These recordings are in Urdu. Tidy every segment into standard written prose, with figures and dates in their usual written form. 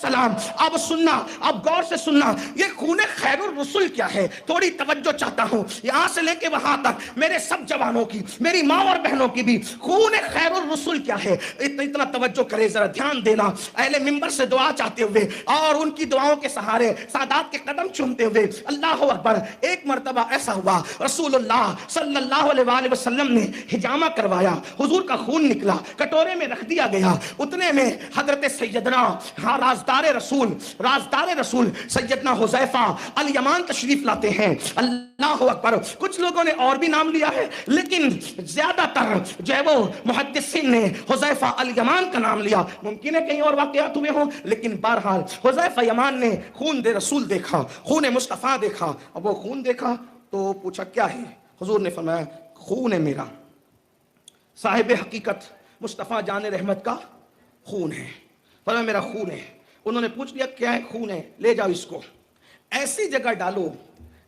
سلام. اب سننا, اب غور سے سننا, یہ خون خیر الرسول کیا ہے؟ تھوڑی توجہ چاہتا ہوں. یہاں سے لے کے وہاں تک میرے سب جوانوں کی, میری ماں اور بہنوں کی بھی, خون خیر الرسول کیا ہے؟ اتنا توجہ کرے, ذرا دھیان دینا. اہل منبر سے دعا چاہتے ہوئے اور ان کی دعاؤں کے سہارے سادات کے قدم چومتے ہوئے, اللہ اکبر. ایک مرتبہ ایسا ہوا, رسول اللہ صلی اللہ علیہ وآلہ وسلم نے حجامہ کروایا, حضور کا خون نکلا, کٹورے میں رکھ دیا گیا. اتنے میں حضرت سیدنا رازدار رسول سیدنا حذیفہ الیمان تشریف لاتے ہیں. اللہ اکبر. کچھ لوگوں نے اور بھی نام لیا ہے, لیکن زیادہ تر جو ہے وہ محدثین نے حذیفہ الیمان کا نام لیا. ممکن ہے کہیں اور واقعات ہوئے ہوں, لیکن بہرحال حذیفہ یمان نے خون دے رسول دیکھا, خون مصطفیٰ دیکھا. اب وہ خون دیکھا تو پوچھا کیا ہے؟ حضور نے فرمایا خون ہے میرا, صاحب حقیقت مصطفیٰ جان رحمت کا خون ہے. فرمایا میرا خون ہے. انہوں نے پوچھ لیا کیا ہے؟ خون ہے, لے جاؤ اس کو, ایسی جگہ ڈالو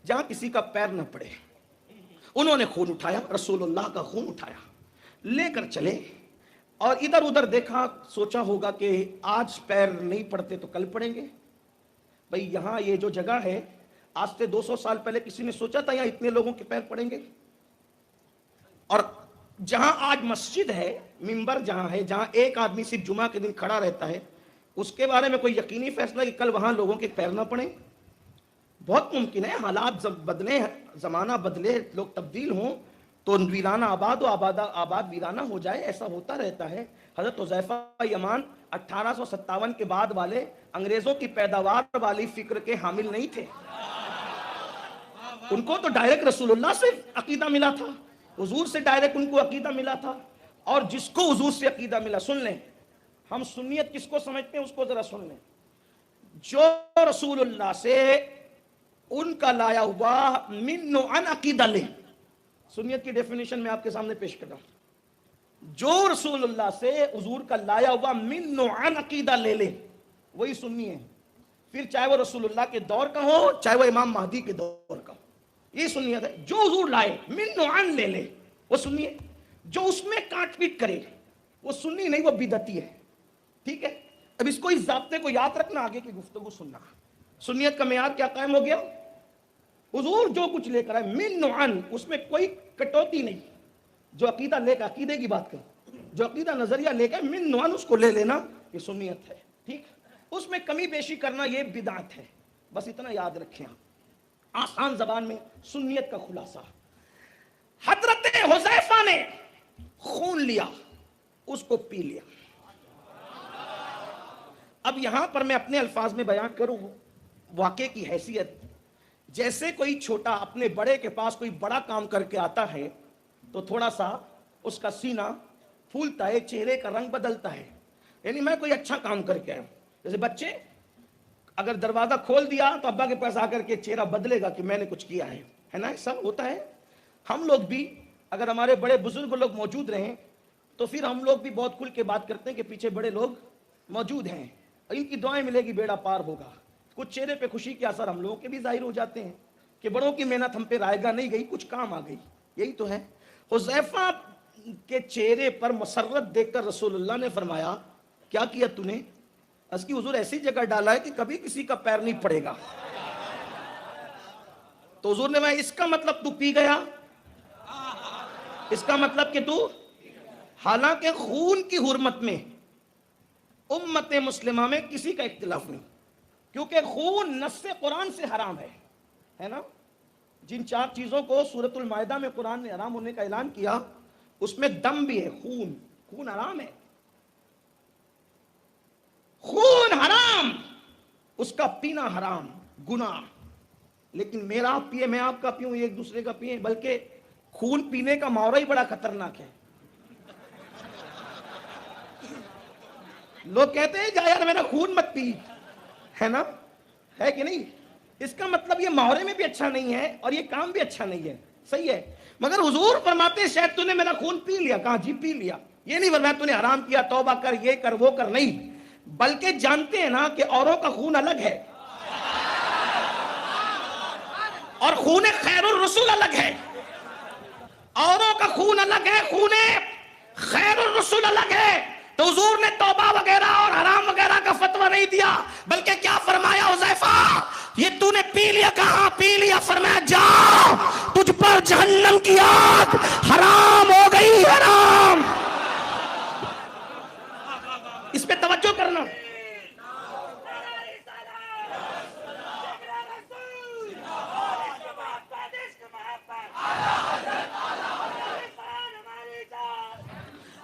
جہاں کسی کا پیر نہ پڑے. انہوں نے خون اٹھایا, رسول اللہ کا خون اٹھایا, لے کر چلے, اور ادھر ادھر دیکھا, سوچا ہوگا کہ آج پیر نہیں پڑتے تو کل پڑیں گے. بھئی یہاں یہ جو جگہ ہے, آج سے 200 سال پہلے کسی نے سوچا تھا یہاں اتنے لوگوں کے پیر پڑیں گے؟ اور جہاں آج مسجد ہے, منبر جہاں ہے, جہاں ایک آدمی صرف جمعہ کے دن کھڑا رہتا ہے, اس کے بارے میں کوئی یقینی فیصلہ کہ کل وہاں لوگوں کے پیر نہ پڑیں؟ بہت ممکن ہے. حالات بدلے, زمانہ بدلے, لوگ تبدیل ہوں تو ویرانہ آباد و آباد ویرانہ ہو جائے. ایسا ہوتا رہتا ہے. حضرت حذیفہ یمان 1857 کے بعد والے انگریزوں کی پیداوار والی فکر کے حامل نہیں تھے. ان کو تو ڈائریکٹ رسول اللہ سے عقیدہ ملا تھا, حضور سے ڈائریکٹ ان کو عقیدہ ملا تھا. اور جس کو حضور سے عقیدہ ملا, سن لیں, ہم سنیت کس کو سمجھتے ہیں اس کو ذرا سن لیں. جو رسول اللہ سے ان کا لایا ہوا من عن عقیدہ لے, سنیت کی ڈیفینیشن میں آپ کے سامنے پیش کر رہا ہوں. جو رسول اللہ سے حضور کا لایا ہوا من عن عقیدہ لے لے, وہی سنی ہے. پھر چاہے وہ رسول اللہ کے دور کا ہو, چاہے وہ امام مہدی کے دور کا ہو, یہ سنیت ہے. جو حضور لائے من عن لے لے, وہ سنی ہے. جو اس میں کاٹ پیٹ کرے وہ سنی نہیں, وہ بدعتی ہے. ٹھیک ہے, اب اس کو, اس ضابطے کو یاد رکھنا, آگے کی گفتگو سننا. سنیت کا معیار کیا قائم ہو گیا؟ حضور جو کچھ لے کر آئے من عن, اس میں کوئی کٹوتی نہیں. جو عقیدہ لے کر, عقیدے کی بات کریں, جو عقیدہ نظریہ لے کر من عن اس کو لے لینا, یہ سنیت ہے. ٹھیک, اس میں کمی بیشی کرنا یہ بدعت ہے. بس اتنا یاد رکھیں آپ, آسان زبان میں سنیت کا خلاصہ. حضرت حذیفہ نے خون لیا, اس کو پی لیا. اب یہاں پر میں اپنے الفاظ میں بیان کروں واقعے کی حیثیت. جیسے کوئی چھوٹا اپنے بڑے کے پاس کوئی بڑا کام کر کے آتا ہے تو تھوڑا سا اس کا سینہ پھولتا ہے, چہرے کا رنگ بدلتا ہے. یعنی میں کوئی اچھا کام کر کے آیا ہوں. جیسے بچے اگر دروازہ کھول دیا تو ابا کے پاس آ کر کے چہرہ بدلے گا کہ میں نے کچھ کیا ہے نا, ایسا ہوتا ہے. ہم لوگ بھی اگر ہمارے بڑے بزرگ لوگ موجود رہیں تو پھر ہم لوگ بھی بہت کھل کے بات کرتے ہیں کہ پیچھے بڑے لوگ موجود ہیں, ان کی دعائیں ملے گی, بیڑا پار ہوگا. کچھ چہرے پہ خوشی کے اثر ہم لوگوں کے بھی ظاہر ہو جاتے ہیں کہ بڑوں کی محنت ہم پہ رائے گا نہیں گئی, کچھ کام آ گئی. یہی تو ہے. حذیفہ کے چہرے پر مسرت دیکھ کر رسول اللہ نے فرمایا کیا کیا تو نے؟ اس کی حضور ایسی جگہ ڈالا ہے کہ کبھی کسی کا پیر نہیں پڑے گا. تو حضور نے اس کا مطلب تو پی گیا, اس کا مطلب کہ تو, حالانکہ خون کی حرمت میں امت مسلمہ میں کسی کا اختلاف نہیں, کیونکہ خون نص قرآن سے حرام ہے نا. جن 4 چیزوں کو سورۃ المائدہ میں قرآن نے حرام ہونے کا اعلان کیا, اس میں دم بھی ہے. خون حرام ہے, خون حرام, اس کا پینا حرام, گناہ. لیکن میرا آپ پیے, میں آپ کا پیوں, ایک دوسرے کا پیئیں. بلکہ خون پینے کا ماورا ہی بڑا خطرناک ہے. لوگ کہتے ہیں جا یار میرا خون مت پی, ہے نا, ہے کہ نہیں. اس کا مطلب یہ ماحول میں بھی اچھا نہیں ہے اور یہ کام بھی اچھا نہیں ہے. صحیح ہے, مگر حضور فرماتے ہیں شاید تو نے میرا خون پی لیا. کہاں جی پی لیا, یہ نہیں فرمایا تو نے حرام کیا, توبہ کر, یہ کر, وہ کر, نہیں. بلکہ جانتے ہیں نا کہ اوروں کا خون الگ ہے اور خون خیر الرسول الگ ہے. اوروں کا خون الگ ہے, خون خیر الرسول الگ ہے. تو حضور نے توبہ وغیرہ اور حرام وغیرہ کا فتویٰ نہیں دیا، بلکہ کیا فرمایا حذیفہ، یہ تو نے پی لیا؟ کہاں پی لیا؟ فرمایا جا، تجھ پر جہنم کی آگ حرام ہو گئی، حرام۔ اس پہ توجہ کرنا۔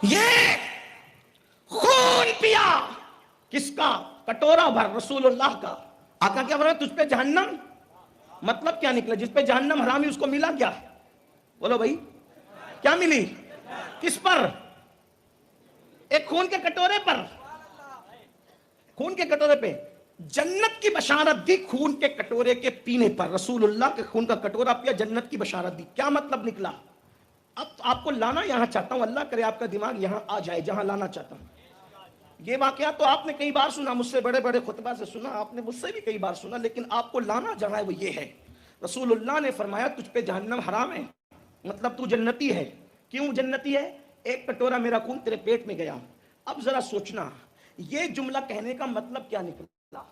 یہ خون پیا کس کا؟ کٹورا بھر رسول اللہ کا۔ آقا کیا فرمایا؟ تجھ پہ جہنم، مطلب کیا نکلا؟ جس پہ جہنم حرامی اس کو ملا کیا؟ بولو بھائی، کیا ملی؟ کس پر؟ ایک خون کے کٹورے پر، خون کے کٹورے پہ جنت کی بشارت دی، خون کے کٹورے کے پینے پر۔ رسول اللہ کے خون کا کٹورا پیا، جنت کی بشارت دی۔ کیا مطلب نکلا؟ اب آپ کو لانا یہاں چاہتا ہوں، اللہ کرے آپ کا دماغ یہاں آ جائے جہاں لانا چاہتا ہوں۔ یہ واقعہ تو آپ نے کئی بار سنا، مجھ سے بڑے بڑے خطبہ سے سنا، آپ نے مجھ سے بھی کئی بار سنا، لیکن آپ کو لانا جہاں ہے وہ یہ ہے۔ رسول اللہ نے فرمایا تجھ پہ جہنم حرام ہے، مطلب تو جنتی ہے۔ کیوں جنتی ہے؟ ایک کٹورا میرا خون تیرے پیٹ میں گیا۔ اب ذرا سوچنا، یہ جملہ کہنے کا مطلب کیا نکلا؟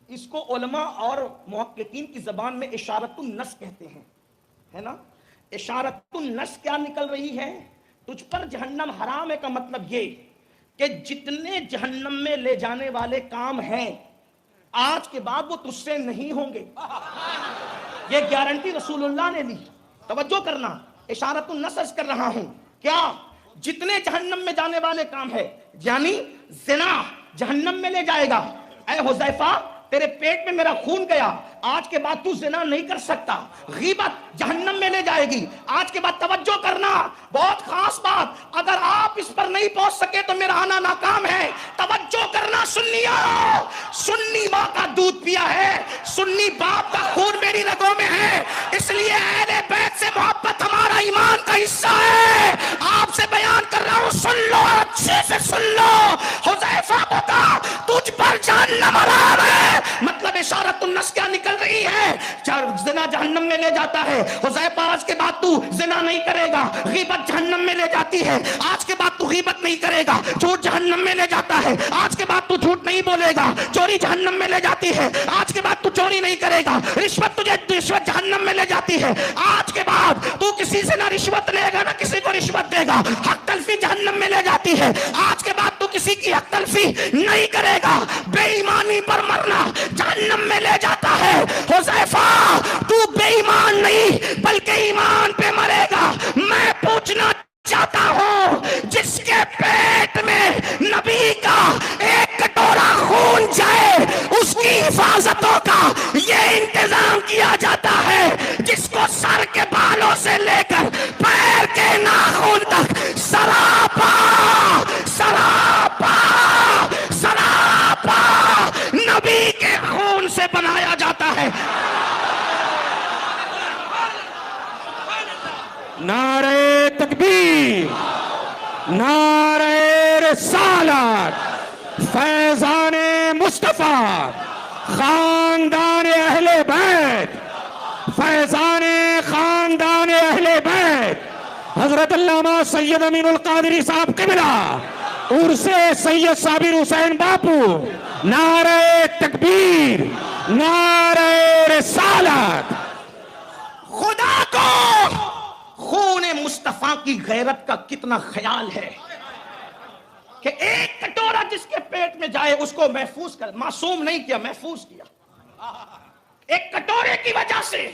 اس کو علماء اور محققین کی زبان میں اشارت النص کہتے ہیں، ہے نا؟ اشارت النص کیا نکل رہی ہے؟ تجھ پر جہنم حرام ہے کا مطلب یہ کہ جتنے جہنم میں لے جانے والے کام ہیں آج کے بعد وہ تجھ سے نہیں ہوں گے۔ یہ گارنٹی رسول اللہ نے لی۔ توجہ کرنا، اشارت النص کر رہا ہوں۔ کیا؟ جتنے جہنم میں جانے والے کام ہے، یعنی زنا جہنم میں لے جائے گا۔ اے حذیفہ، تیرے پیٹ میں میرا خون گیا، آج کے بعد تو زنا نہیں کر سکتا۔ غیبت جہنم میں لے جائے گی، آج کے بعد توجہ کرنا، بہت خاص بات، اگر آپ اس پر نہیں پہنچ سکے تو میرا آنا ناکام ہے۔ توجہ کرنا سنیو، سنی ماں کا دودھ پیا ہے، سنی باپ کا خون میری رگوں میں ہے، اس لیے اہل بیت سے محبت ہمارا ایمان کا حصہ ہے۔ آپ سے بیان کر رہا ہوں، سن لو، اچھے سے سن لو۔ حذیفہ کو کہا تجھ پر جہنم حرام ہے، مطلب اشارت النص کیا نکل رہی ہے؟ زنا جہنم میں لے جاتا ہے۔ حذیفہ آج کے بعد تو زنا نہیں کرے گا۔ غیبت جہنم میں لے جاتی ہے، آج کے بعد تو غیبت نہیں کرے گا۔ جھوٹ جہنم میں لے جاتا ہے، آج کے بعد تو جھوٹ نہیں بولے گا۔ چوری جہنم میں لے جاتی ہے، آج کے بعد تو چوری نہیں کرے گا۔ رشوت جہنم میں لے جاتی ہے، آج کے بعد تو کسی سے نہ رشوت لے گا نہ کسی کو رشوت دے گا۔ حق تلفی جہنم میں لے جاتی ہے، آج کے بعد تو کسی کی حق تلفی نہیں کرے گا۔ بے ایمانی پر مرنا جہنم میں لے جاتا ہے۔ حذیفہ، تو بے ایمان نہیں بلکہ ایمان پہ مرے گا۔ میں پوچھنا چاہتا ہوں، جس کے پیٹ میں نبی کا ایک کٹورا خون جائے اس کی حفاظتوں کا یہ انتظام کیا جاتا ہے، جس کو سر کے بالوں سے لے کر پیر کے ناخن تک سراپا سراپا سراپا نبی کے خون سے بنایا جاتا ہے۔ نعرہ تکبیر، نعرہ رسالت، فیضان مصطفیٰ، خاندان اہل بیت، فیضان خاندان اہل بیت، حضرت علامہ سید امین القادری صاحب قبلہ، عرس سید صابر حسین باپو، نعرہ تکبیر، نعرہ رسالت۔ خدا کو خون مصطفیٰ کی غیرت کا کتنا خیال ہے کہ ایک کٹورا جس کے پیٹ میں جائے اس کو محفوظ کر، معصوم نہیں کیا، محفوظ کیا۔ ایک کٹورے کی وجہ سے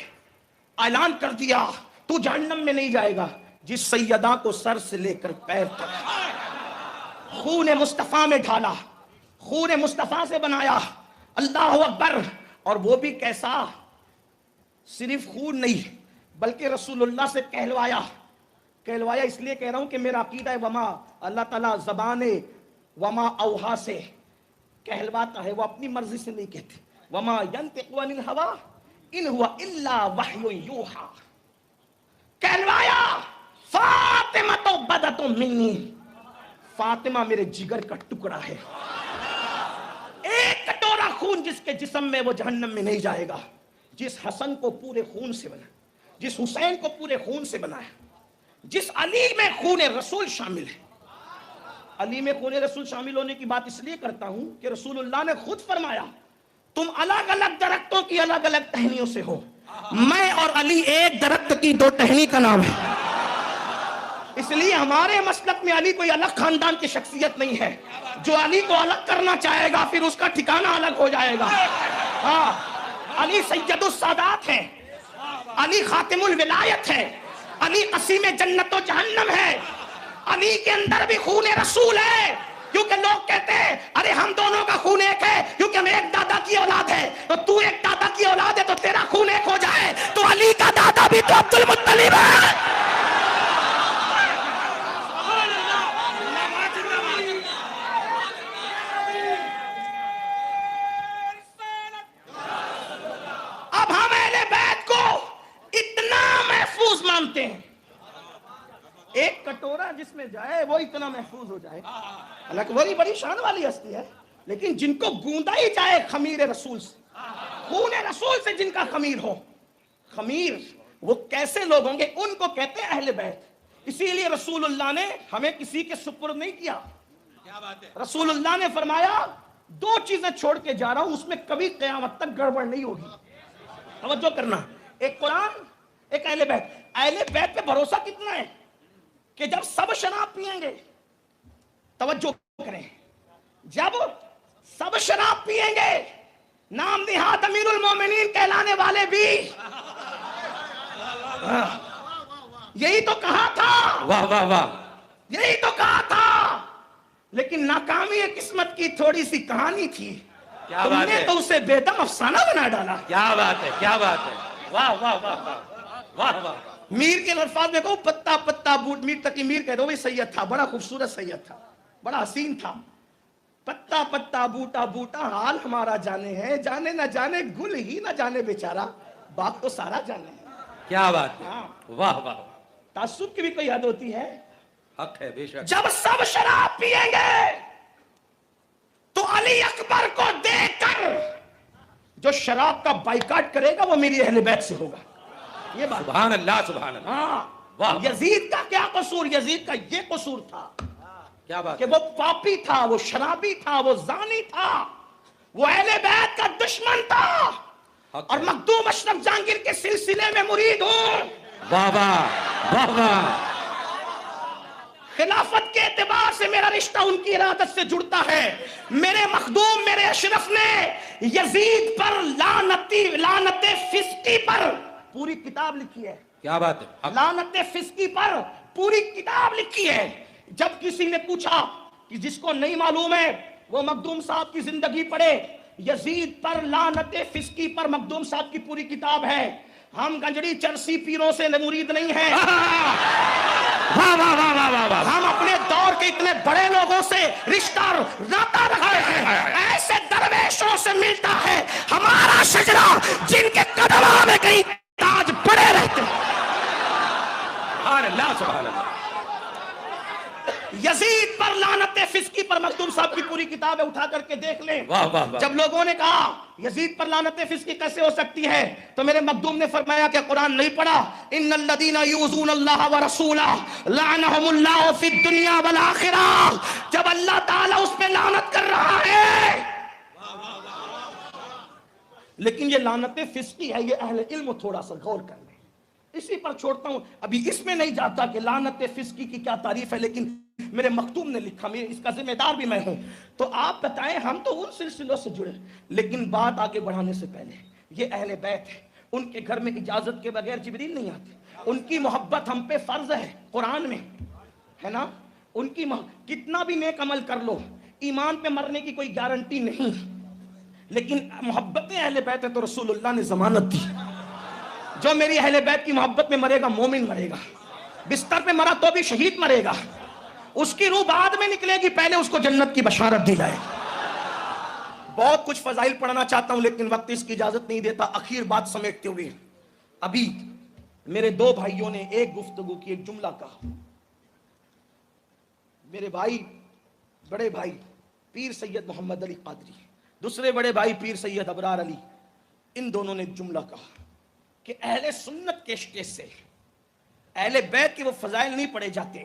اعلان کر دیا تو جہنم میں نہیں جائے گا۔ جس سیدہ کو سر سے لے کر پیر تک خون مصطفیٰ میں ڈھالا، خون مصطفیٰ سے بنایا۔ اللہ اکبر! اور وہ بھی کیسا؟ صرف خون نہیں بلکہ رسول اللہ سے کہلوایا اس لیے کہہ رہا ہوں کہ میرا عقیدہ ہے وما، اللہ تعالیٰ زبان وما اوہا سے کہلواتا ہے، وہ اپنی مرضی سے نہیں کہتے۔ وما ینطق عن الہوی ان ہوا الا وحی یوحا، کہلوایا فاطمہ بدۃ منی، فاطمہ میرے جگر کا ٹکڑا ہے۔ ایک کٹورا خون جس کے جسم میں، وہ جہنم میں نہیں جائے گا۔ جس حسن کو پورے خون سے بنا، جس حسین کو پورے خون سے بنایا، جس علی میں خون رسول شامل ہے، علی میں خون رسول شامل ہونے کی بات اس لیے کرتا ہوں کہ رسول اللہ نے خود فرمایا تم الگ الگ درختوں کی الگ الگ ٹہنیوں سے ہو، میں اور علی ایک درخت کی دو ٹہنی کا نام ہے. اس لیے ہمارے مسلک میں علی کوئی الگ خاندان کی شخصیت نہیں ہے. جو علی کو الگ کرنا چاہے گا پھر اس کا ٹھکانہ الگ ہو جائے گا. ہاں، علی سید السادات ہے، علی خاتم الولایت ہے، علی قسیم جنت و جہنم ہے. علی کے اندر بھی خون رسول ہے، کیونکہ لوگ کہتے ہیں ارے ہم دونوں کا خون ایک ہے کیونکہ ہم ایک دادا کی اولاد ہے. تو ایک دادا کی اولاد ہے تو تیرا خون ایک ہو جائے تو علی کا دادا بھی تو عبد المطلب ہے. اب ہم اہل بیت کو اتنا محفوظ مانتے ہیں، ایک کٹورا جس میں جائے وہ اتنا محفوظ ہو جائے. حالانکہ وہی بڑی شان والی ہستی ہے، لیکن جن کو گوندا ہی جائے خمیر رسول سے، خون رسول سے جن کا خمیر ہو. خمیر وہ کیسے لوگ ہوں گے؟ ان کو کہتے ہیں اہل بیت. اسی لیے رسول اللہ نے ہمیں کسی کے سپرد نہیں کیا. رسول اللہ نے فرمایا دو چیزیں چھوڑ کے جا رہا ہوں، اس میں کبھی قیامت تک گڑبڑ نہیں ہوگی. توجہ کرنا، ایک قرآن، ایک اہل بیت. اہل بیت پہ بھروسہ کتنا ہے کہ جب سب شراب پیئیں گے، توجہ کریں، جب سب شراب پیئیں گے، نام نہاد امیر المومنین کہلانے والے بھی یہی تو کہا تھا، واہ واہ واہ، یہی تو کہا تھا، لیکن ناکامی قسمت کی تھوڑی سی کہانی تھی. کیا تم بات نے ہے، تو اسے بے دم افسانہ بنا ڈالا. کیا بات ہے، کیا بات ہے، واہ واہ واہ واہ واہ واہ. میر کے الفاظ میں کہو پتا پتا بوٹ، میر تقی میر کہہ دو، بھی سید تھا، بڑا خوبصورت سید تھا، بڑا حسین تھا. پتا پتا بوٹا بوٹا حال ہمارا جانے ہے، جانے نہ جانے گل ہی نہ جانے بیچارہ، باپ تو سارا جانے ہے. کیا بات ہے، ہاں، واہ واہ، تعصب کی بھی کوئی حد ہوتی ہے. حق ہے بے شک. جب سب شراب پیئیں گے تو علی اکبر کو دیکھ کر جو شراب کا بائیکاٹ کرے گا وہ میری اہل بیت سے ہوگا. یہ بات. سبحان اللہ، سبحان اللہ. ہاں، واہ. یزید کا کیا قصور؟ یزید کا یہ قصور تھا کیا بات کہ ہے، وہ پاپی تھا، وہ شرابی تھا، وہ زانی تھا، وہ اہل بیت کا دشمن تھا. حق اور ہے. مخدوم اشرف جہانگیر کے سلسلے میں مرید ہوں. واہ واہ واہ واہ. خلافت کے اعتبار سے میرا رشتہ ان کی ارادت سے جڑتا ہے. میرے مخدوم، میرے اشرف نے یزید پر لعنت فسقی پر پوری کتاب لکھی ہے. کیا بات ہے، حق. لعنت فسقی پر پوری کتاب لکھی ہے. جب کسی نے پوچھا کہ جس کو نہیں معلوم ہے وہ مخدوم صاحب کی زندگی پڑھے، یزید پر لعنت فسقی پر مخدوم صاحب کی پوری کتاب ہے. ہم گنجڑی چرسی پیروں سے مرید نہیں ہیں، واہ واہ واہ واہ واہ واہ. ہم اپنے دور کے اتنے بڑے لوگوں سے رشتہ ناتا رکھتے ہیں، ایسے درویشوں سے ملتا ہے ہمارا شجرہ جن کے قدموں میں کئی تاج پڑے رہتے ہیں. سبحان اللہ، سبحان اللہ. یزید پر لعنت فسقی پر مخدوم صاحب کی پوری کتاب ہے، اٹھا کر کے دیکھ لیں. واہ واہ واہ. جب لوگوں نے کہا یزید پر لعنت فسقی کیسے ہو سکتی ہے تو میرے مخدوم نے فرمایا کہ قرآن نہیں پڑھا؟ ان الذین یؤذون اللہ ورسولہ لعنہم اللہ فی الدنیا والآخرہ. جب اللہ تعالیٰ اس پہ لعنت کر رہا ہے، لیکن یہ لعنت فسقی ہے، یہ اہل علم تھوڑا سا غور کر لیں. اسی پر چھوڑتا ہوں، ابھی اس میں نہیں جاتا کہ لعنت فسقی کی کیا تعریف ہے، لیکن میرے مختوم نے لکھا، میں اس کا ذمہ دار بھی میں ہوں. تو آپ بتائیں، ہم تو ان سلسلوں سے جڑے، لیکن بات آگے بڑھانے سے پہلے یہ اہل بیت ہے، ان کے گھر میں اجازت کے بغیر جبریل نہیں آتے. ان کی محبت ہم پہ فرض ہے، قرآن میں ہے نا. ان کی کتنا بھی نیک عمل کر لو، ایمان پہ مرنے کی کوئی گارنٹی نہیں، لیکن محبت اہل بیت ہے تو رسول اللہ نے ضمانت دی. جو میری اہل بیت کی محبت میں مرے گا مومن مرے گا، بستر پہ مرا تو بھی شہید مرے گا. اس کی روح بعد میں نکلے گی، پہلے اس کو جنت کی بشارت دی جائے. بہت کچھ فضائل پڑھنا چاہتا ہوں لیکن وقت اس کی اجازت نہیں دیتا. اخیر بات سمیٹتے ہوئے، ابھی میرے دو بھائیوں نے ایک گفتگو کی، ایک جملہ کہا. میرے بھائی، بڑے بھائی پیر سید محمد علی قادری، دوسرے بڑے بھائی پیر سید ابرار علی، ان دونوں نے جملہ کہا کہ اہل سنت کے اسٹیج سے اہل بیت کے وہ فضائل نہیں پڑھے جاتے.